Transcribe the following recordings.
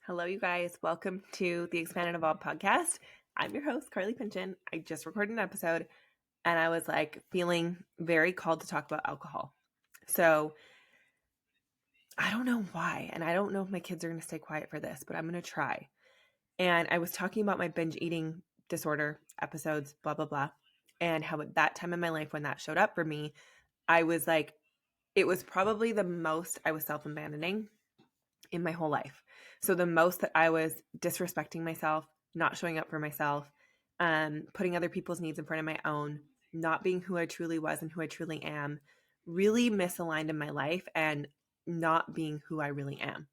Hello, you guys. Welcome to the Expanded Evolved podcast. I'm your host, Carly Pinchin. I just recorded an episode and I was feeling very called to talk about alcohol. So I don't know why. And I don't know if my kids are going to stay quiet for this, but I'm going to try. And I was talking about my binge eating disorder episodes, blah, blah, blah. And how at that time in my life when that showed up for me, I was like, it was probably the most I was self-abandoning in my whole life. So the most that I was disrespecting myself, not showing up for myself, putting other people's needs in front of my own, not being who I truly was and who I truly am, really misaligned in my life and not being who I really am.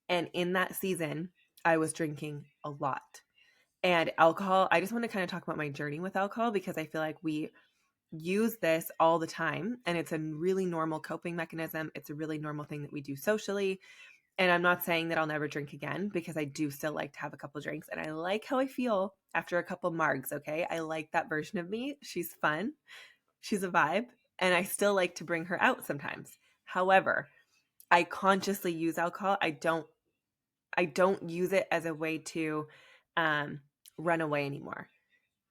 And in that season, I was drinking a lot. And alcohol, I just want to kind of talk about my journey with alcohol because I feel like we use this all the time and it's a really normal coping mechanism. It's a really normal thing that we do socially. And I'm not saying that I'll never drink again because I do still like to have a couple drinks and I like how I feel after a couple margs, okay? I like that version of me. She's fun. She's a vibe. And I still like to bring her out sometimes. However, I consciously use alcohol. I don't use it as a way to run away anymore.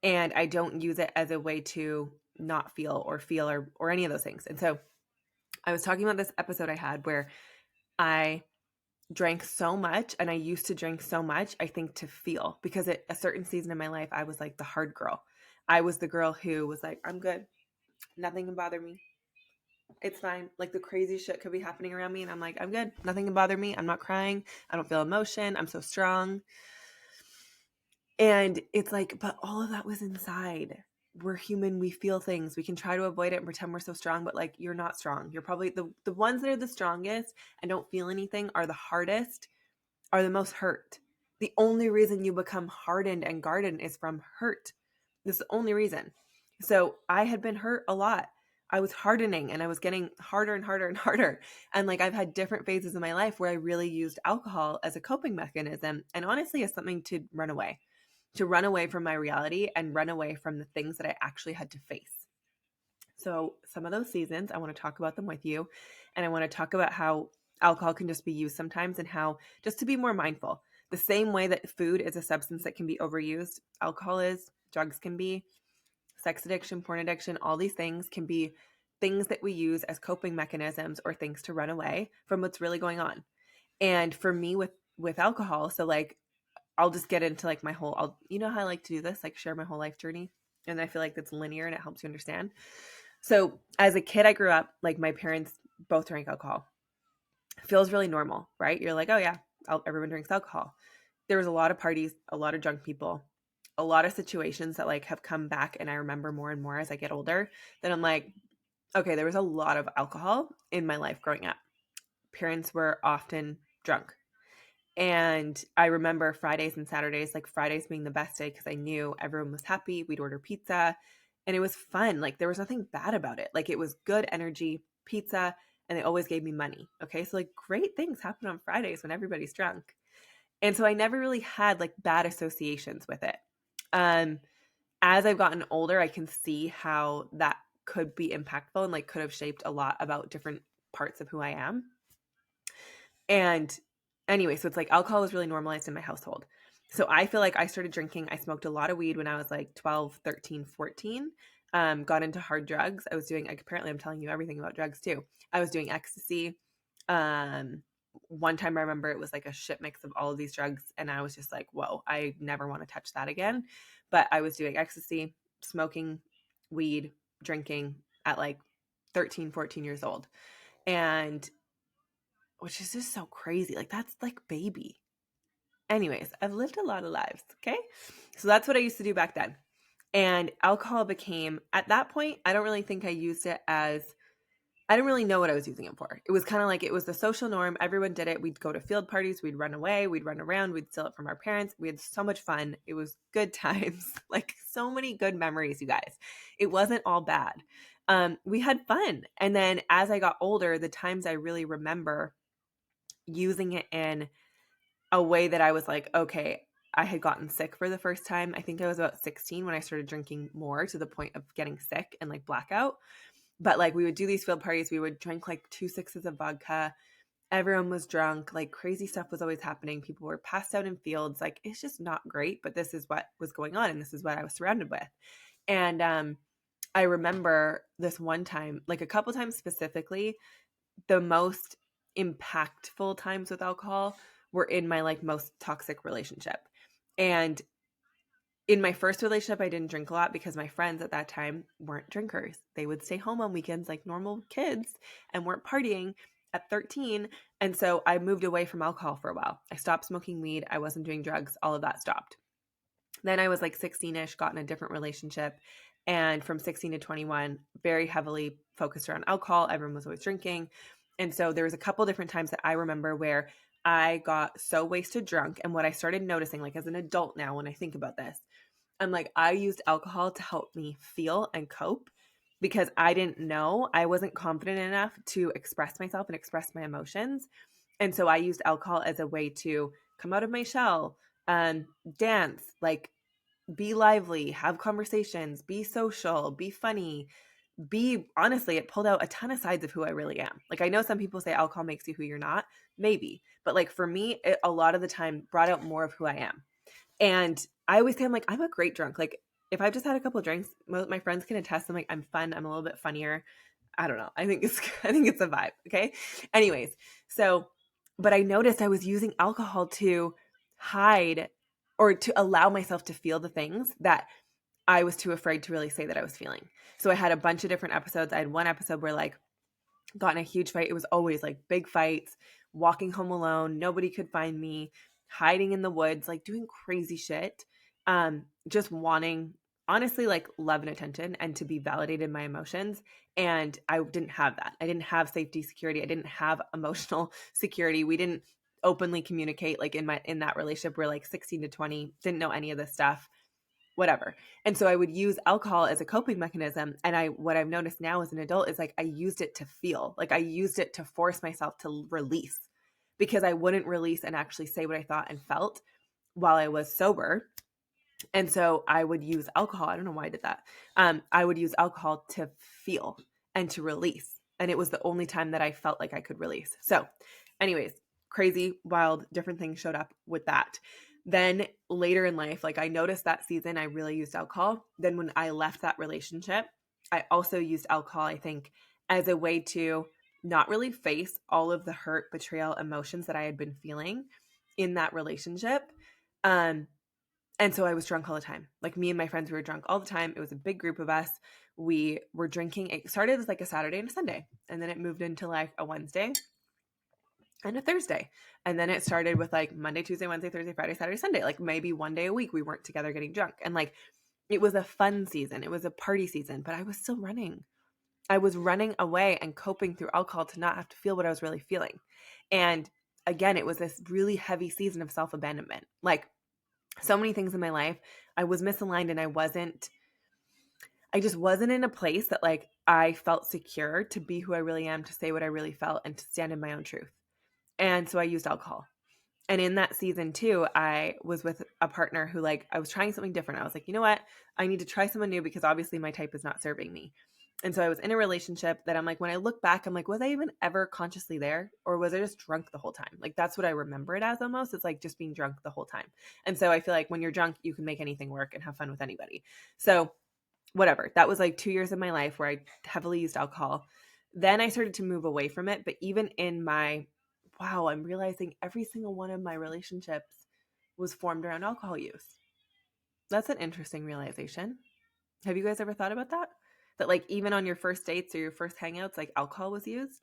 And I don't use it as a way to not feel or any of those things. And so I was talking about this episode I had where I drank so much and I used to drink so much, I think to feel, because at a certain season in my life, I was like the hard girl. I was the girl who was like, I'm good. Nothing can bother me. It's fine. Like the crazy shit could be happening around me. And I'm like, I'm good. Nothing can bother me. I'm not crying. I don't feel emotion. I'm so strong. And it's like, but all of that was inside. We're human. We feel things. We can try to avoid it and pretend we're so strong, but like you're not strong. You're probably the ones that are the strongest and don't feel anything are the hardest, are the most hurt. The only reason you become hardened and guarded is from hurt. This is the only reason. So I had been hurt a lot. I was hardening and I was getting harder and harder and harder. And like I've had different phases in my life where I really used alcohol as a coping mechanism and honestly as something to run away from my reality and run away from the things that I actually had to face. So some of those seasons, I want to talk about them with you. And I want to talk about how alcohol can just be used sometimes and how just to be more mindful. The same way that food is a substance that can be overused, alcohol is, drugs can be, sex addiction, porn addiction, all these things can be things that we use as coping mechanisms or things to run away from what's really going on. And for me with alcohol, so like I'll just get into like my whole you know how I like to do this, like share my whole life journey. And I feel like that's linear and it helps you understand. So as a kid, I grew up like my parents both drank alcohol. Feels really normal, right? You're like, oh yeah, everyone drinks alcohol. There was a lot of parties, a lot of drunk people, a lot of situations that like have come back, and I remember more and more as I get older. That I'm like, okay, there was a lot of alcohol in my life growing up. Parents were often drunk. And I remember Fridays and Saturdays, like Fridays being the best day because I knew everyone was happy. We'd order pizza and it was fun. Like there was nothing bad about it. Like it was good energy, pizza, and they always gave me money. Okay. So like great things happen on Fridays when everybody's drunk. And so I never really had like bad associations with it. Um, as I've gotten older, I can see how that could be impactful and like could have shaped a lot about different parts of who I am. And anyway, so it's like alcohol was really normalized in my household. So I feel like I started drinking. I smoked a lot of weed when I was like 12, 13, 14. Got into hard drugs. I was doing, like, apparently I'm telling you everything about drugs too. I was doing ecstasy. One time I remember it was like a shit mix of all of these drugs. And I was just like, whoa, I never want to touch that again. But I was doing ecstasy, smoking weed, drinking at like 13, 14 years old. And which is just so crazy. Like that's like baby. Anyways, I've lived a lot of lives, okay? So that's what I used to do back then. And alcohol became, at that point, I don't really think I used it as, I didn't really know what I was using it for. It was kind of like it was the social norm. Everyone did it. We'd go to field parties. We'd run away. We'd run around. We'd steal it from our parents. We had so much fun. It was good times. Like so many good memories, you guys. It wasn't all bad. We had fun. And then as I got older, the times I really remember using it in a way that I was like, okay, I had gotten sick for the first time. I think I was about 16 when I started drinking more to the point of getting sick and like blackout. But like we would do these field parties. We would drink like 2 sixes of vodka. Everyone was drunk, like crazy stuff was always happening. People were passed out in fields. Like it's just not great, but this is what was going on and this is what I was surrounded with. And I remember this one time, like a couple times specifically, the most impactful times with alcohol were in my like most toxic relationship. And in my first relationship, I didn't drink a lot because my friends at that time weren't drinkers. They would stay home on weekends like normal kids and weren't partying at 13. And so I moved away from alcohol for a while. I stopped smoking weed. I wasn't doing drugs. All of that stopped. Then I was like 16-ish, got in a different relationship. And from 16 to 21, very heavily focused around alcohol. Everyone was always drinking. And so there was a couple different times that I remember where I got so wasted drunk. And what I started noticing, like as an adult now, when I think about this, I'm like, I used alcohol to help me feel and cope because I didn't know, I wasn't confident enough to express myself and express my emotions. And so I used alcohol as a way to come out of my shell, dance, like be lively, have conversations, be social, be funny, be honestly, it pulled out a ton of sides of who I really am. Like I know some people say alcohol makes you who you're not, maybe, but like for me, it a lot of the time brought out more of who I am. And I always say, I'm like, I'm a great drunk. Like, if I've just had a couple of drinks, my friends can attest. I'm like, I'm fun. I'm a little bit funnier. I don't know. I think it's a vibe. Okay. Anyways, so, but I noticed I was using alcohol to hide or to allow myself to feel the things that I was too afraid to really say that I was feeling. So I had a bunch of different episodes. I had one episode where like got in a huge fight. It was always like big fights, walking home alone. Nobody could find me, hiding in the woods, like doing crazy shit. Just wanting, honestly, like love and attention and to be validated in my emotions. And I didn't have that. I didn't have safety, security. I didn't have emotional security. We didn't openly communicate like in that relationship. We're like 16 to 20, didn't know any of this stuff, whatever. And so I would use alcohol as a coping mechanism. And what I've noticed now as an adult is like I used it to feel, like I used it to force myself to release because I wouldn't release and actually say what I thought and felt while I was sober. And so I would use alcohol. I don't know why I did that. I would use alcohol to feel and to release. And it was the only time that I felt like I could release. So anyways, crazy, wild, different things showed up with that. Then later in life, like I noticed that season, I really used alcohol. Then when I left that relationship, I also used alcohol, I think, as a way to not really face all of the hurt, betrayal, emotions that I had been feeling in that relationship. And so I was drunk all the time. Like me and my friends, we were drunk all the time. It was a big group of us. We were drinking. It started as like a Saturday and a Sunday. And then it moved into like a Wednesday and a Thursday. And then it started with like Monday, Tuesday, Wednesday, Thursday, Friday, Saturday, Sunday. Like maybe one day a week we weren't together getting drunk. And like it was a fun season. It was a party season, but I was still running. I was running away and coping through alcohol to not have to feel what I was really feeling. And again, it was this really heavy season of self-abandonment. Like so many things in my life, I was misaligned and I just wasn't in a place that like I felt secure to be who I really am, to say what I really felt and to stand in my own truth. And so I used alcohol. And in that season too, I was with a partner who like, I was trying something different. I was like, you know what? I need to try someone new because obviously my type is not serving me. And so I was in a relationship that I'm like, when I look back, I'm like, was I even ever consciously there? Or was I just drunk the whole time? Like, that's what I remember it as almost. It's like just being drunk the whole time. And so I feel like when you're drunk, you can make anything work and have fun with anybody. So whatever. That was like 2 years of my life where I heavily used alcohol. Then I started to move away from it. But even in wow, I'm realizing every single one of my relationships was formed around alcohol use. That's an interesting realization. Have you guys ever thought about that? That like even on your first dates or your first hangouts, like alcohol was used?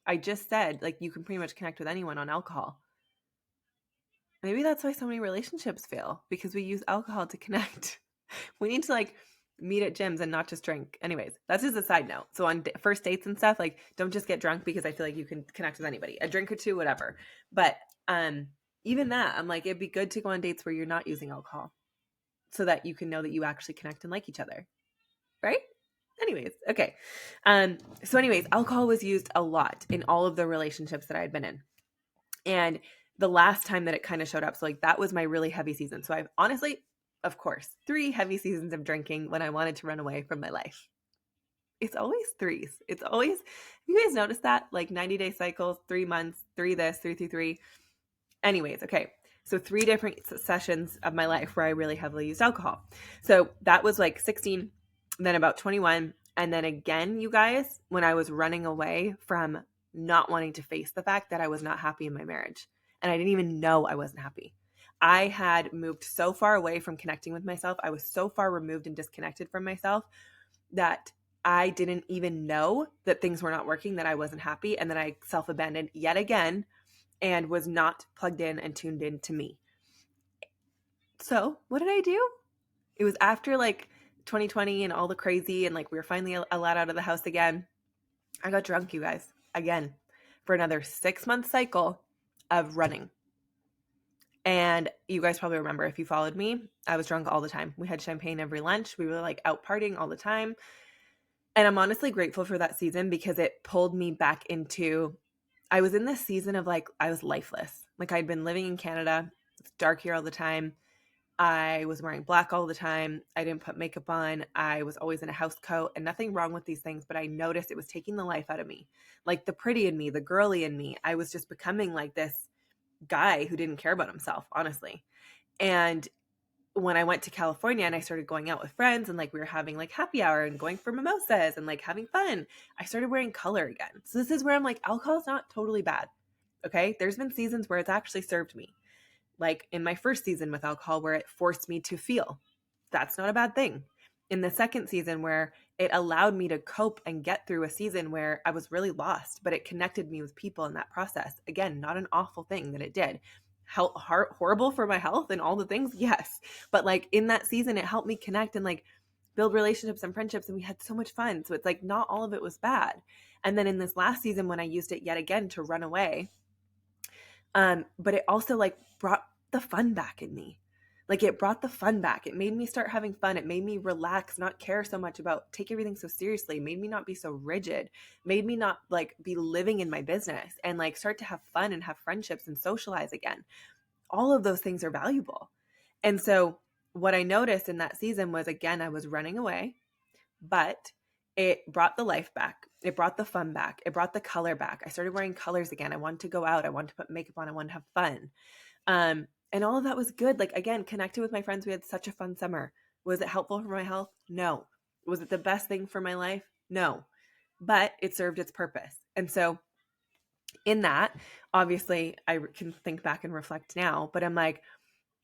I just said like you can pretty much connect with anyone on alcohol. Maybe that's why so many relationships fail, because we use alcohol to connect. We need to like meet at gyms and not just drink. Anyways, that's just a side note. So on first dates and stuff, like don't just get drunk because I feel like you can connect with anybody. A drink or two, whatever. But even that, I'm like, it'd be good to go on dates where you're not using alcohol so that you can know that you actually connect and like each other. Right? Anyways, okay. So anyways, alcohol was used a lot in all of the relationships that I had been in. And the last time that it kind of showed up, so like that was my really heavy season. So I've honestly, of course, 3 heavy seasons of drinking when I wanted to run away from my life. It's always threes. It's always, you guys notice that? Like 90-day cycles, 3 months, three this, 3 3 3. Anyways, okay. So 3 different sessions of my life where I really heavily used alcohol. So that was like 16, then about 21. And then again, you guys, when I was running away from not wanting to face the fact that I was not happy in my marriage. And I didn't even know I wasn't happy. I had moved so far away from connecting with myself. I was so far removed and disconnected from myself that I didn't even know that things were not working, that I wasn't happy. And then I self-abandoned yet again and was not plugged in and tuned in to me. So what did I do? It was after like 2020 and all the crazy and like we were finally allowed out of the house again. I got drunk, you guys, again for another 6-month cycle of running. And you guys probably remember, if you followed me, I was drunk all the time. We had champagne every lunch. We were like out partying all the time. And I'm honestly grateful for that season because it pulled me back into, I was in this season of like, I was lifeless. Like I'd been living in Canada. It's dark here all the time. I was wearing black all the time. I didn't put makeup on. I was always in a house coat, and nothing wrong with these things, but I noticed it was taking the life out of me. Like the pretty in me, the girly in me. I was just becoming like this guy who didn't care about himself, honestly. And when I went to California and I started going out with friends and like we were having like happy hour and going for mimosas and like having fun, I started wearing color again. So this is where I'm like, alcohol is not totally bad. Okay. There's been seasons where it's actually served me. Like in my first season with alcohol where it forced me to feel. That's not a bad thing. In the second season where it allowed me to cope and get through a season where I was really lost, but it connected me with people in that process. Again, not an awful thing that it did. Horrible for my health and all the things, yes. But like in that season, it helped me connect and like build relationships and friendships, and we had so much fun. So it's like not all of it was bad. And then in this last season, when I used it yet again to run away, but it also like brought the fun back in me. Like it brought the fun back. It made me start having fun. It made me relax, not care so much about take everything so seriously. It made me not be so rigid. Made me not like be living in my business and like start to have fun and have friendships and socialize again. All of those things are valuable. And so what I noticed in that season was, again, I was running away, but it brought the life back. It brought the fun back. It brought the color back. I started wearing colors again. I wanted to go out. I wanted to put makeup on. I wanted to have fun. And all of that was good. Like, again, connected with my friends. We had such a fun summer. Was it helpful for my health? No. Was it the best thing for my life? No. But it served its purpose. And so in that, obviously, I can think back and reflect now, but I'm like,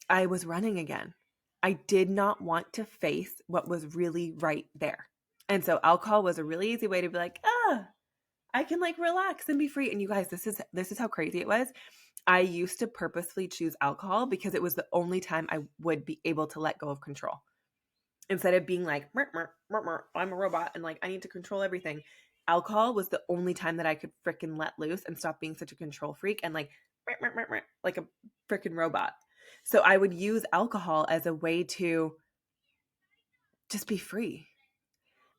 I was running again. I did not want to face what was really right there. And so alcohol was a really easy way to be like, I can like relax and be free. And you guys, this is how crazy it was. I used to purposefully choose alcohol because it was the only time I would be able to let go of control. Instead of being like, I'm a robot and like I need to control everything. Alcohol was the only time that I could freaking let loose and stop being such a control freak and like a freaking robot. So I would use alcohol as a way to just be free.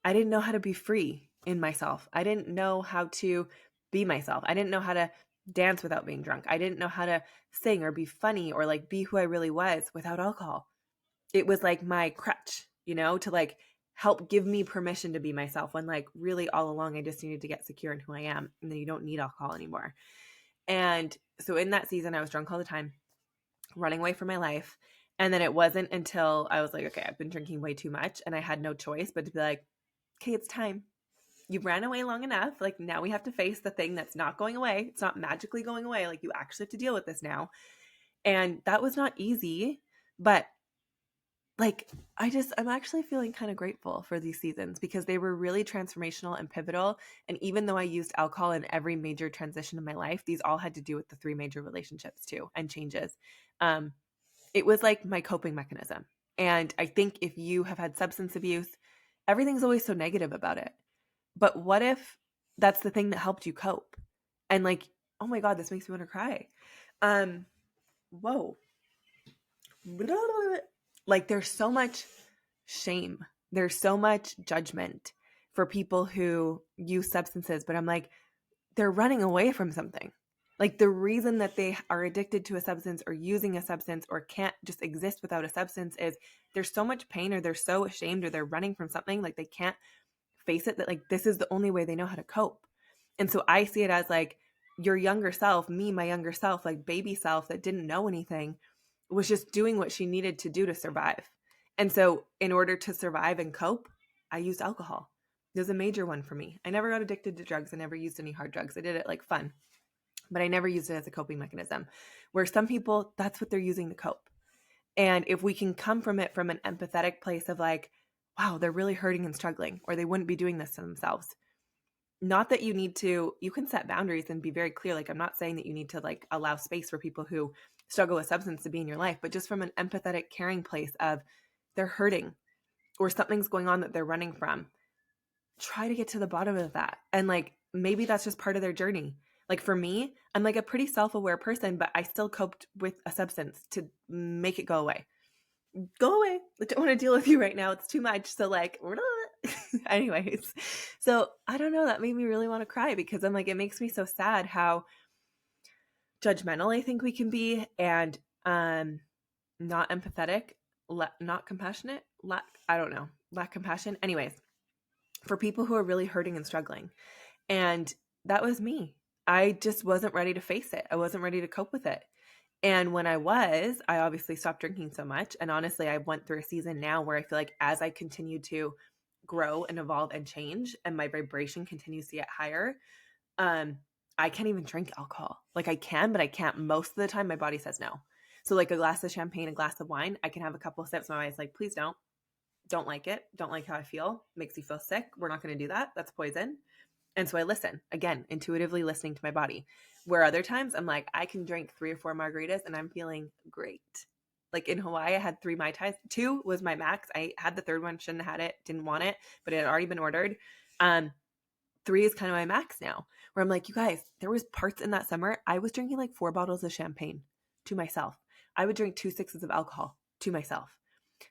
I didn't know how to be free in myself. I didn't know how to be myself. I didn't know how to dance without being drunk. I didn't know how to sing or be funny or like be who I really was without alcohol. It was like my crutch, to like help give me permission to be myself when like really all along I just needed to get secure in who I am, and then you don't need alcohol anymore. And so in that season I was drunk all the time, running away from my life. And then it wasn't until I was like, okay, I've been drinking way too much and I had no choice but to be like, okay, it's time. You ran away long enough. Like now we have to face the thing that's not going away. It's not magically going away. Like you actually have to deal with this now. And that was not easy, but like I'm actually feeling kind of grateful for these seasons because they were really transformational and pivotal. And even though I used alcohol in every major transition in my life, these all had to do with the 3 major relationships too and changes. It was like my coping mechanism. And I think if you have had substance abuse, everything's always so negative about it. But what if that's the thing that helped you cope? And like, oh my God, this makes me want to cry. Whoa. Like there's so much shame. There's so much judgment for people who use substances, but I'm like, they're running away from something. Like the reason that they are addicted to a substance or using a substance or can't just exist without a substance is there's so much pain or they're so ashamed or they're running from something, like they can't face it that like this is the only way they know how to cope. And so I see it as like your younger self, me, my younger self, like baby self that didn't know anything, was just doing what she needed to do to survive. And so in order to survive and cope, I used alcohol. It was a major one for me. I never got addicted to drugs. I never used any hard drugs. I did it like fun, but I never used it as a coping mechanism, where some people, that's what they're using to cope. And if we can come from it from an empathetic place of like, wow, they're really hurting and struggling, or they wouldn't be doing this to themselves. Not that you need to, you can set boundaries and be very clear. Like, I'm not saying that you need to like allow space for people who struggle with substance to be in your life, but just from an empathetic, caring place of they're hurting or something's going on that they're running from. Try to get to the bottom of that. And like, maybe that's just part of their journey. Like for me, I'm like a pretty self-aware person, but I still coped with a substance to make it go away. Go away. I don't want to deal with you right now. It's too much. So like, anyways, so I don't know. That made me really want to cry because I'm like, it makes me so sad how judgmental I think we can be, and not empathetic, not compassionate, lack compassion. Anyways, for people who are really hurting and struggling. And that was me. I just wasn't ready to face it. I wasn't ready to cope with it. And when I obviously stopped drinking so much. And honestly, I went through a season now where I feel like as I continue to grow and evolve and change and my vibration continues to get higher, I can't even drink alcohol. Like I can, but I can't. Most of the time my body says no. So like a glass of champagne, a glass of wine, I can have a couple of sips. My body's like, please don't. Don't like it. Don't like how I feel. Makes you feel sick. We're not going to do that. That's poison. And so I listen, again, intuitively listening to my body. Where other times I'm like, I can drink 3 or 4 margaritas and I'm feeling great. Like in Hawaii, I had 3 Mai Tais. 2 was my max. I had the third one, shouldn't have had it, didn't want it, but it had already been ordered. 3 is kind of my max now, where I'm like, you guys, there was parts in that summer, I was drinking like 4 bottles of champagne to myself. I would drink 2 sixes of alcohol to myself.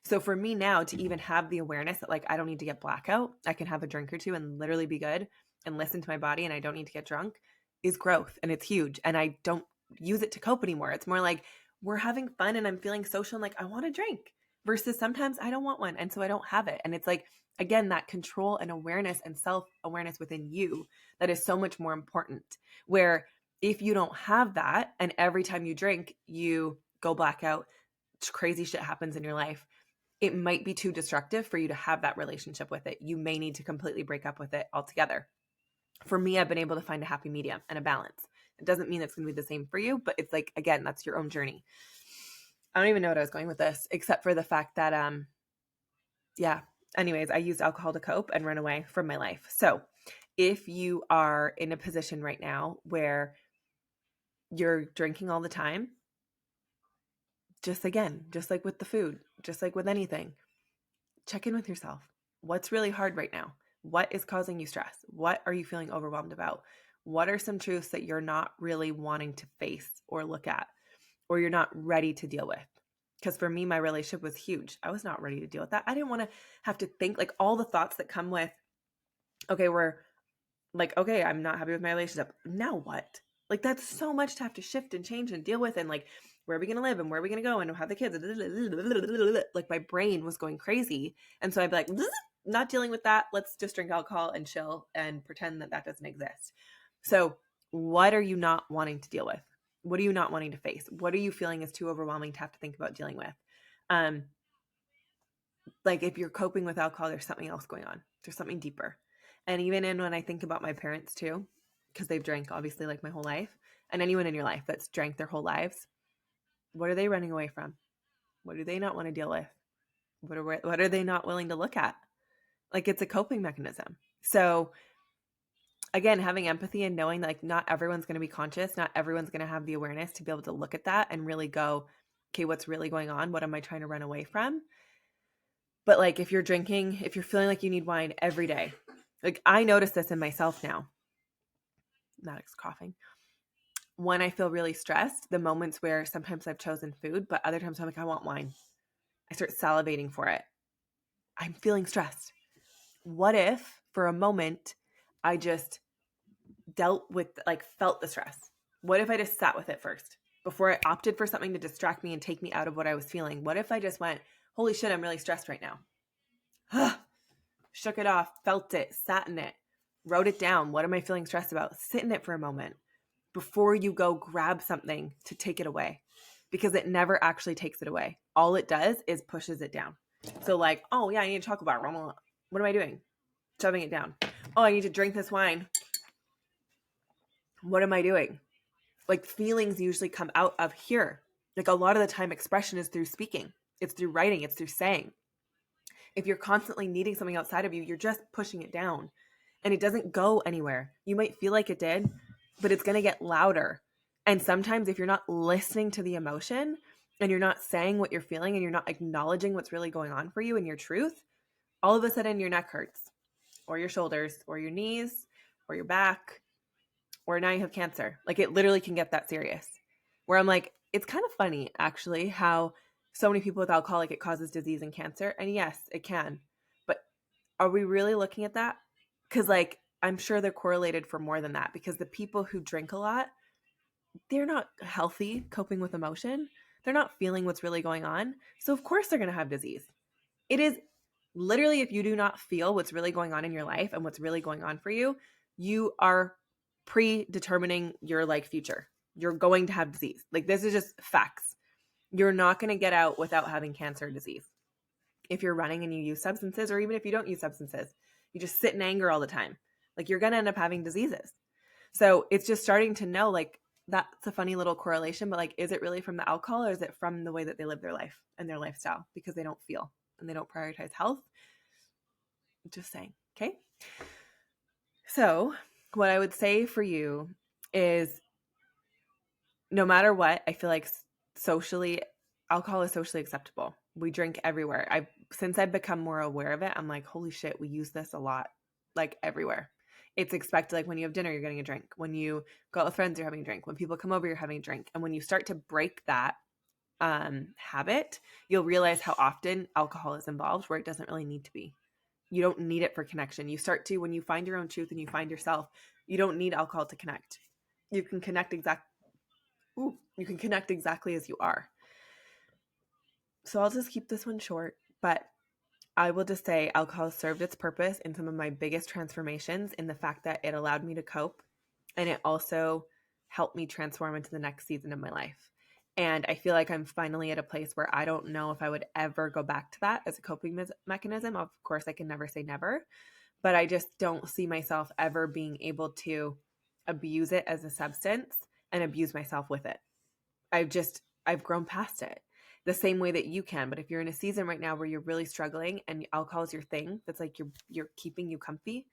So for me now to even have the awareness that like, I don't need to get blackout, I can have a drink or 2 and literally be good and listen to my body and I don't need to get drunk is growth. And it's huge. And I don't use it to cope anymore. It's more like we're having fun and I'm feeling social and like, I want a drink versus sometimes I don't want one. And so I don't have it. And it's like, again, that control and awareness and self-awareness within you that is so much more important, where if you don't have that and every time you drink, you go blackout, crazy shit happens in your life, it might be too destructive for you to have that relationship with it. You may need to completely break up with it altogether. For me, I've been able to find a happy medium and a balance. It doesn't mean it's going to be the same for you, but it's like, again, that's your own journey. I don't even know what I was going with this, except for the fact that, anyways, I used alcohol to cope and run away from my life. So if you are in a position right now where you're drinking all the time, just like with the food, just like with anything, check in with yourself. What's really hard right now? What is causing you stress? What are you feeling overwhelmed about? What are some truths that you're not really wanting to face or look at, or you're not ready to deal with? Because for me, my relationship was huge. I was not ready to deal with that. I didn't want to have to think like all the thoughts that come with, okay, I'm not happy with my relationship. Now what? Like that's so much to have to shift and change and deal with. And like, where are we going to live and where are we going to go and have the kids? Like my brain was going crazy. And so I'd be like, not dealing with that. Let's just drink alcohol and chill and pretend that that doesn't exist. So what are you not wanting to deal with? What are you not wanting to face? What are you feeling is too overwhelming to have to think about dealing with? Like if you're coping with alcohol, there's something else going on. There's something deeper. And even when I think about my parents too, because they've drank obviously like my whole life, and anyone in your life that's drank their whole lives, what are they running away from? What do they not want to deal with? What are they not willing to look at? Like it's a coping mechanism. So again, having empathy and knowing that like not everyone's going to be conscious, not everyone's going to have the awareness to be able to look at that and really go, okay, what's really going on? What am I trying to run away from? But like if you're drinking, if you're feeling like you need wine every day, like I notice this in myself now. Maddox coughing. When I feel really stressed, the moments where sometimes I've chosen food, but other times I'm like, I want wine. I start salivating for it. I'm feeling stressed. What if for a moment I just felt the stress? What if I just sat with it first before I opted for something to distract me and take me out of what I was feeling? What if I just went, holy shit, I'm really stressed right now. shook it off, felt it, sat in it, wrote it down. What am I feeling stressed about? Sit in it for a moment before you go grab something to take it away, because it never actually takes it away. All it does is pushes it down. So like, oh yeah, I need a chocolate bar. What am I doing? Shoving it down. Oh, I need to drink this wine. What am I doing? Like, feelings usually come out of here. Like, a lot of the time expression is through speaking. It's through writing. It's through saying. If you're constantly needing something outside of you, you're just pushing it down and it doesn't go anywhere. You might feel like it did, but it's going to get louder. And sometimes if you're not listening to the emotion and you're not saying what you're feeling and you're not acknowledging what's really going on for you and your truth, all of a sudden your neck hurts, or your shoulders, or your knees, or your back, or now you have cancer. Like, it literally can get that serious. Where I'm like, it's kind of funny actually how so many people with alcohol, like, it causes disease and cancer. And yes, it can. But are we really looking at that? Because like, I'm sure they're correlated for more than that, because the people who drink a lot, they're not healthy coping with emotion. They're not feeling what's really going on. So of course they're going to have disease. It is literally, if you do not feel what's really going on in your life and what's really going on for you, you are predetermining your like future. You're going to have disease. Like, this is just facts. You're not going to get out without having cancer or disease. If you're running and you use substances, or even if you don't use substances, you just sit in anger all the time, like, you're going to end up having diseases. So it's just starting to know, like, that's a funny little correlation, but like, is it really from the alcohol, or is it from the way that they live their life and their lifestyle, because they don't feel and they don't prioritize health? Just saying. Okay. So what I would say for you is, no matter what, I feel like socially, alcohol is socially acceptable. We drink everywhere. Since I've become more aware of it, I'm like, holy shit, we use this a lot, like, everywhere. It's expected. Like, when you have dinner, you're getting a drink. When you go out with friends, you're having a drink. When people come over, you're having a drink. And when you start to break that habit, you'll realize how often alcohol is involved where it doesn't really need to be. You don't need it for connection. You start to, when you find your own truth and you find yourself, you don't need alcohol to connect. You can connect exactly as you are. So I'll just keep this one short, but I will just say alcohol served its purpose in some of my biggest transformations, in the fact that it allowed me to cope, and it also helped me transform into the next season of my life. And I feel like I'm finally at a place where I don't know if I would ever go back to that as a coping mechanism. Of course, I can never say never, but I just don't see myself ever being able to abuse it as a substance and abuse myself with it. I've grown past it the same way that you can. But if you're in a season right now where you're really struggling and alcohol is your thing, that's like you're keeping you comfy,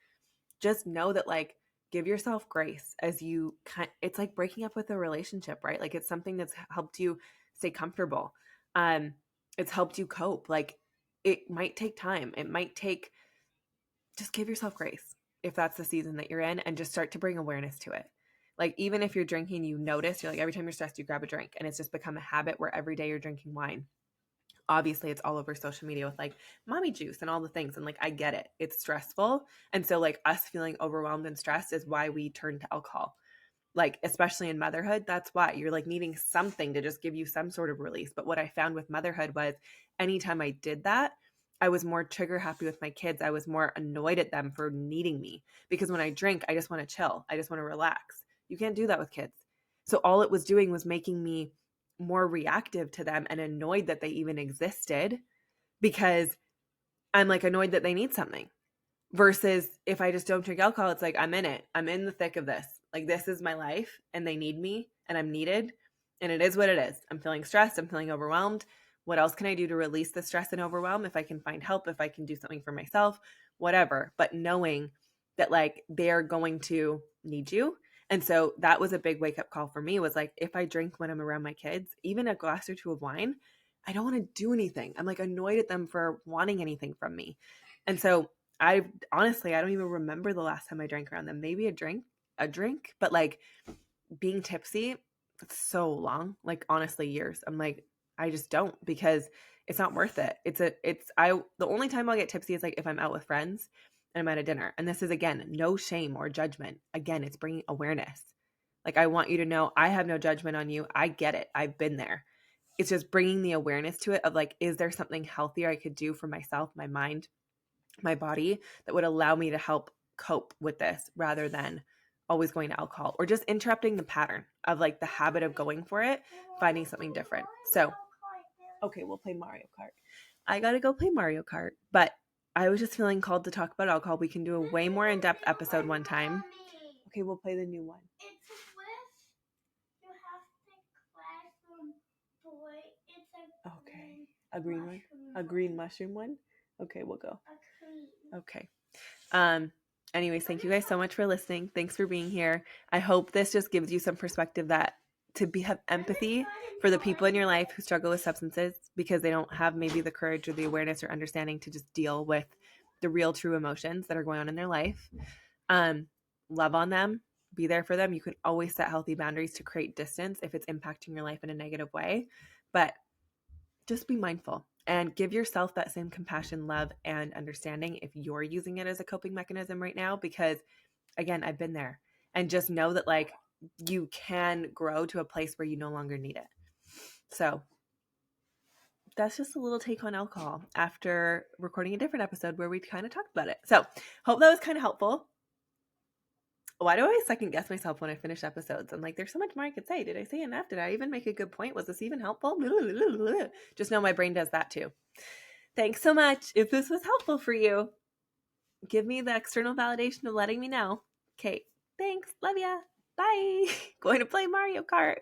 just know that, like, give yourself grace as you it's like breaking up with a relationship, right? Like, it's something that's helped you stay comfortable. It's helped you cope. Like, it might take time. Just give yourself grace if that's the season that you're in, and just start to bring awareness to it. Like, even if you're drinking, you notice, you're like, every time you're stressed, you grab a drink, and it's just become a habit where every day you're drinking wine. Obviously, it's all over social media with like mommy juice and all the things. And like, I get it. It's stressful. And so like, us feeling overwhelmed and stressed is why we turn to alcohol. Like, especially in motherhood, that's why you're like needing something to just give you some sort of release. But what I found with motherhood was, anytime I did that, I was more trigger happy with my kids. I was more annoyed at them for needing me, because when I drink, I just want to chill. I just want to relax. You can't do that with kids. So all it was doing was making me more reactive to them and annoyed that they even existed, because I'm like annoyed that they need something. Versus if I just don't drink alcohol, it's like, I'm in it. I'm in the thick of this. Like, this is my life and they need me and I'm needed. And it is what it is. I'm feeling stressed. I'm feeling overwhelmed. What else can I do to release the stress and overwhelm? If I can find help, if I can do something for myself, whatever. But knowing that like, they're going to need you. And so that was a big wake up call for me, was like, if I drink when I'm around my kids, even a glass or two of wine, I don't want to do anything. I'm like annoyed at them for wanting anything from me. And so I honestly, I don't even remember the last time I drank around them. Maybe a drink, but like being tipsy, it's so long, like honestly years. I'm like, I just don't, because it's not worth it. The only time I'll get tipsy is like if I'm out with friends and I'm at a dinner. And this is, again, no shame or judgment. Again, it's bringing awareness. Like, I want you to know I have no judgment on you. I get it. I've been there. It's just bringing the awareness to it of like, is there something healthier I could do for myself, my mind, my body that would allow me to help cope with this rather than always going to alcohol or just interrupting the pattern of like the habit of going for it, finding something different. So, okay, we'll play Mario Kart. I got to go play Mario Kart, but I was just feeling called to talk about alcohol. We can do a way more in-depth episode one time. Okay, we'll play the new one. It's with, you have to class boy. It's okay, a green one, a green mushroom one. Okay, we'll go. Okay. Anyways, thank you guys so much for listening. Thanks for being here. I hope this just gives you some perspective that have empathy for the people in your life who struggle with substances because they don't have maybe the courage or the awareness or understanding to just deal with the real true emotions that are going on in their life. Love on them, be there for them. You can always set healthy boundaries to create distance if it's impacting your life in a negative way, but just be mindful and give yourself that same compassion, love, and understanding if you're using it as a coping mechanism right now, because again, I've been there. And just know that like you can grow to a place where you no longer need it. So that's just a little take on alcohol after recording a different episode where we kind of talked about it. So hope that was kind of helpful. Why do I always second guess myself when I finish episodes? I'm like, there's so much more I could say. Did I say enough? Did I even make a good point? Was this even helpful? Just know my brain does that too. Thanks so much. If this was helpful for you, give me the external validation of letting me know. Okay, thanks. Love ya. Bye. Going to play Mario Kart.